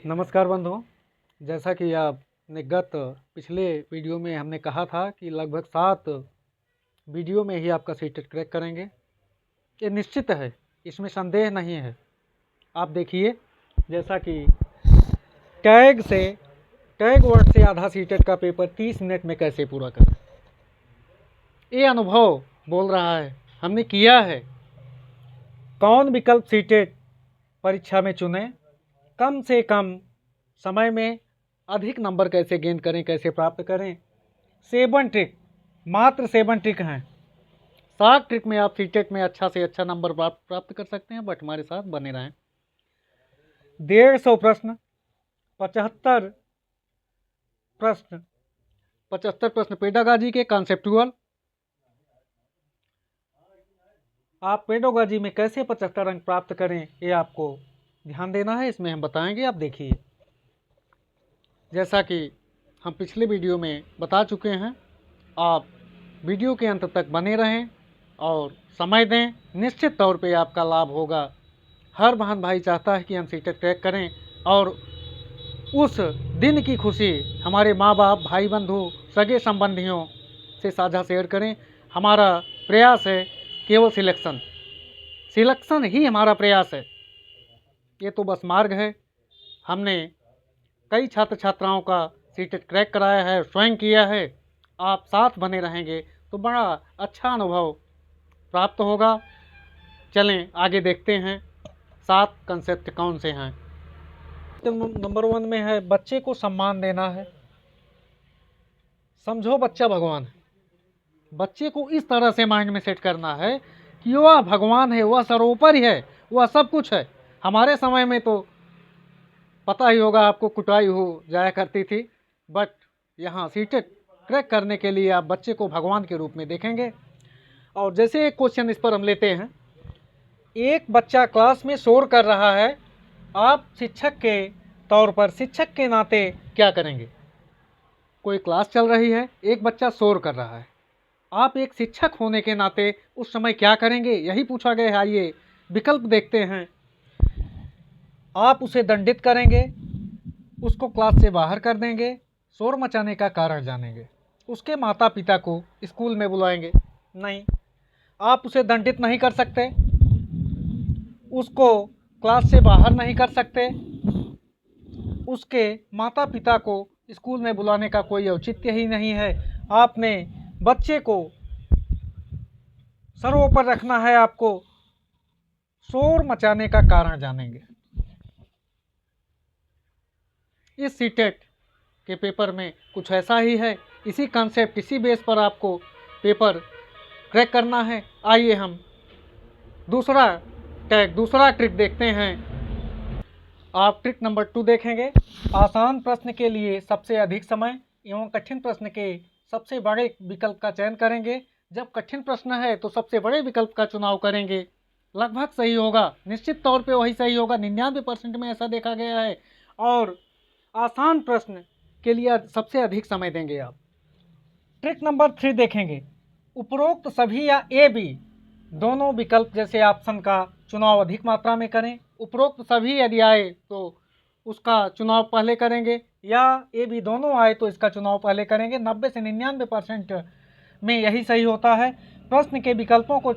नमस्कार बंधुओं। जैसा कि आपने पिछले वीडियो में हमने कहा था कि लगभग 7 वीडियो में ही आपका सीटेट क्रैक करेंगे। ये निश्चित है, इसमें संदेह नहीं है। आप देखिए, जैसा कि टैग वर्ड से आधा सीटेट का पेपर 30 मिनट में कैसे पूरा करें, ये अनुभव बोल रहा है, हमने किया है। कौन विकल्प सीटेट परीक्षा में चुने, कम से कम समय में अधिक नंबर कैसे गेन करें, कैसे प्राप्त करें। 7 ट्रिक, मात्र 7 ट्रिक हैं। 7 ट्रिक में आप सीटेट में अच्छा से अच्छा नंबर प्राप्त कर सकते हैं। बट हमारे साथ बने रहें। 150 प्रश्न, 75 प्रश्न, 75 प्रश्न पेडागॉजी के कॉन्सेप्चुअल। आप पेडागॉजी में कैसे 75 अंक प्राप्त करें, ये आपको ध्यान देना है। इसमें हम बताएंगे। आप देखिए, जैसा कि हम पिछले वीडियो में बता चुके हैं, आप वीडियो के अंत तक बने रहें और समय दें। निश्चित तौर पे आपका लाभ होगा। हर बहन भाई चाहता है कि हम सीटेट क्रैक करें और उस दिन की खुशी हमारे माँ बाप, भाई बंधु, सगे संबंधियों से साझा शेयर करें। हमारा प्रयास है केवल सिलेक्शन ही हमारा प्रयास है। ये तो बस मार्ग है। हमने कई छात्र छात्राओं का सीटेट क्रैक कराया है, स्वयं किया है। आप साथ बने रहेंगे तो बड़ा अच्छा अनुभव प्राप्त होगा। चलें आगे देखते हैं 7 कंसेप्ट कौन से हैं। तो नंबर 1 में है बच्चे को सम्मान देना है। समझो बच्चा भगवान है। बच्चे को इस तरह से माइंड में सेट करना है कि वह भगवान है, वह सर्वोपरि है, वह सब कुछ है। हमारे समय में तो पता ही होगा आपको, कुटाई हो जाया करती थी। बट यहाँ सीटेट क्रैक करने के लिए आप बच्चे को भगवान के रूप में देखेंगे। और जैसे एक क्वेश्चन इस पर हम लेते हैं। एक बच्चा क्लास में शोर कर रहा है, आप शिक्षक के तौर पर, शिक्षक के नाते क्या करेंगे। कोई क्लास चल रही है, एक बच्चा शोर कर रहा है, आप एक शिक्षक होने के नाते उस समय क्या करेंगे, यही पूछा गया है। आइए विकल्प देखते हैं। आप उसे दंडित करेंगे, उसको क्लास से बाहर कर देंगे, शोर मचाने का कारण जानेंगे, उसके माता पिता को स्कूल में बुलाएंगे। नहीं, आप उसे दंडित नहीं कर सकते, उसको क्लास से बाहर नहीं कर सकते, उसके माता पिता को स्कूल में बुलाने का कोई औचित्य ही नहीं है। आपने बच्चे को सर्वोपर रखना है। आपको शोर मचाने का कारण जानेंगे। इस सीटेट के पेपर में कुछ ऐसा ही है। इसी कॉन्सेप्ट, इसी बेस पर आपको पेपर क्रैक करना है। आइए हम दूसरा ट्रिक देखते हैं। आप ट्रिक नंबर 2 देखेंगे। आसान प्रश्न के लिए सबसे अधिक समय एवं कठिन प्रश्न के सबसे बड़े विकल्प का चयन करेंगे। जब कठिन प्रश्न है तो सबसे बड़े विकल्प का चुनाव करेंगे। लगभग सही होगा, निश्चित तौर पे वही सही होगा। 99% में ऐसा देखा गया है। और आसान प्रश्न के लिए सबसे अधिक समय देंगे आप। ट्रिक नंबर 3 देखेंगे। उपरोक्त सभी या ए बी दोनों विकल्प जैसे ऑप्शन का चुनाव अधिक मात्रा में करें। उपरोक्त सभी यदि आए तो उसका चुनाव पहले करेंगे, या ए बी दोनों आए तो इसका चुनाव पहले करेंगे। 90 से 99% में यही सही होता है। प्रश्न के विकल्पों को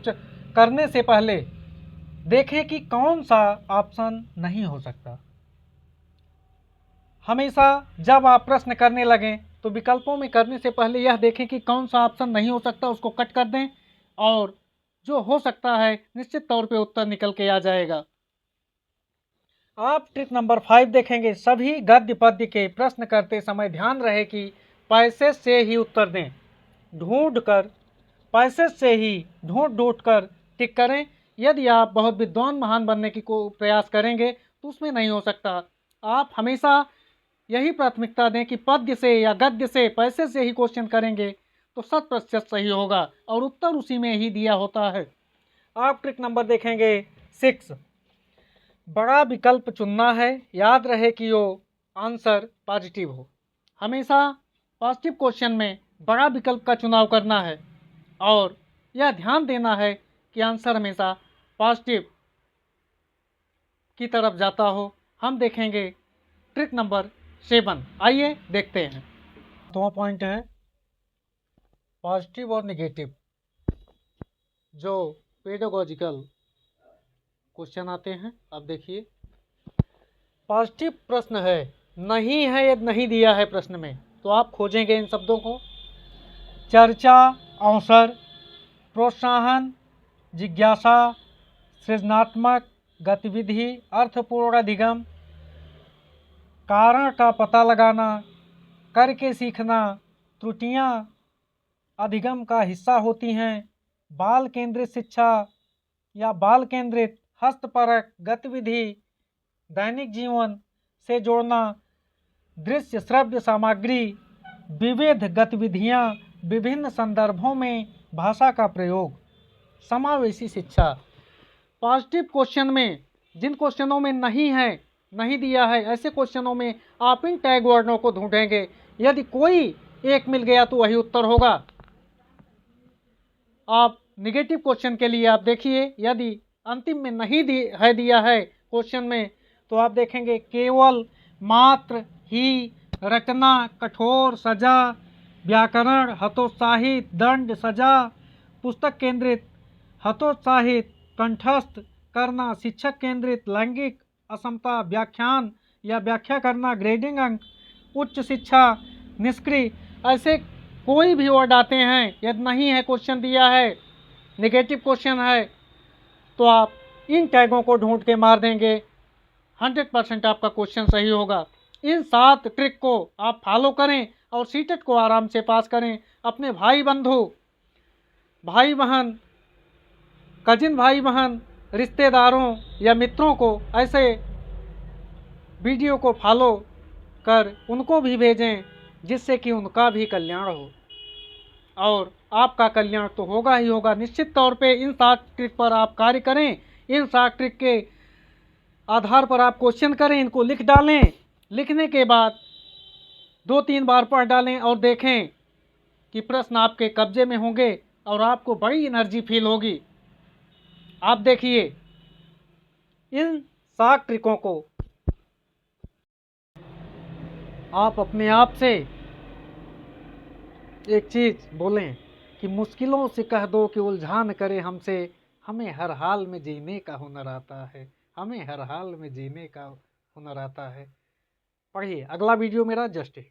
करने से पहले देखें कि कौन सा ऑप्शन नहीं हो सकता। हमेशा जब आप प्रश्न करने लगें तो विकल्पों में करने से पहले यह देखें कि कौन सा ऑप्शन नहीं हो सकता, उसको कट कर दें और जो हो सकता है निश्चित तौर पे उत्तर निकल के आ जाएगा। आप ट्रिक नंबर 5 देखेंगे। सभी गद्य पद्य के प्रश्न करते समय ध्यान रहे कि पैसेज से ही उत्तर दें। पैसेज से ही ढूंढ कर टिक करें। यदि आप बहुत विद्वान महान बनने की प्रयास करेंगे तो उसमें नहीं हो सकता। आप हमेशा यही प्राथमिकता दें कि पद्य से या गद्य से, पैसेज से ही क्वेश्चन करेंगे तो 100% सही होगा और उत्तर उसी में ही दिया होता है। आप ट्रिक नंबर देखेंगे 6। बड़ा विकल्प चुनना है। याद रहे कि वो आंसर पॉजिटिव हो। हमेशा पॉजिटिव क्वेश्चन में बड़ा विकल्प का चुनाव करना है और यह ध्यान देना है कि आंसर हमेशा पॉजिटिव की तरफ जाता हो। हम देखेंगे ट्रिक नंबर 7, आइए देखते हैं। तो पॉइंट है पॉजिटिव और निगेटिव जो पेडागोजिकल क्वेश्चन आते हैं। अब देखिए, पॉजिटिव प्रश्न है, नहीं है या नहीं दिया है प्रश्न में, तो आप खोजेंगे इन शब्दों को। चर्चा, अवसर, प्रोत्साहन, जिज्ञासा, सृजनात्मक गतिविधि, अर्थपूर्ण अधिगम, कारण का पता लगाना, करके सीखना, त्रुटियां अधिगम का हिस्सा होती हैं, बाल केंद्रित शिक्षा या बाल केंद्रित हस्तपरक गतिविधि, दैनिक जीवन से जोड़ना, दृश्य श्रव्य सामग्री, विविध गतिविधियां, विभिन्न संदर्भों में भाषा का प्रयोग, समावेशी शिक्षा। पॉजिटिव क्वेश्चन में जिन क्वेश्चनों में नहीं है, नहीं दिया है, ऐसे क्वेश्चनों में आप इन टैग वर्डों को ढूंढेंगे। यदि कोई एक मिल गया तो वही उत्तर होगा। आप निगेटिव क्वेश्चन के लिए आप देखिए, यदि अंतिम में नहीं दिया है क्वेश्चन में, तो आप देखेंगे केवल, मात्र, ही, रचना, कठोर, सजा, व्याकरण, हतोत्साहित, दंड, सजा, पुस्तक केंद्रित, हतोत्साहित, कंठस्थ करना, शिक्षक केंद्रित, लैंगिक असमता, व्याख्यान या व्याख्या करना, ग्रेडिंग अंक, उच्च शिक्षा, निष्क्रिय। ऐसे कोई भी वर्ड आते हैं, यदि नहीं है क्वेश्चन दिया है, नेगेटिव क्वेश्चन है, तो आप इन टैगों को ढूंढ के मार देंगे, 100% आपका क्वेश्चन सही होगा। इन 7 ट्रिक को आप फॉलो करें और सीटेट को आराम से पास करें। अपने भाई बंधु, भाई बहन, कजिन भाई बहन, रिश्तेदारों या मित्रों को ऐसे वीडियो को फॉलो कर उनको भी भेजें, जिससे कि उनका भी कल्याण हो और आपका कल्याण तो होगा ही होगा। निश्चित तौर पे इन 7 ट्रिक पर आप कार्य करें। इन 7 ट्रिक के आधार पर आप क्वेश्चन करें, इनको लिख डालें। लिखने के बाद 2-3 बार पढ़ डालें और देखें कि प्रश्न आपके कब्जे में होंगे और आपको बड़ी एनर्जी फील होगी। आप देखिए, इन 7 ट्रिकों को आप अपने आप से एक चीज़ बोलें कि मुश्किलों से कह दो कि उलझान करे हमसे, हमें हर हाल में जीने का हुनर आता है, हमें हर हाल में जीने का हुनर आता है। पढ़िए, अगला वीडियो मेरा जस्ट है।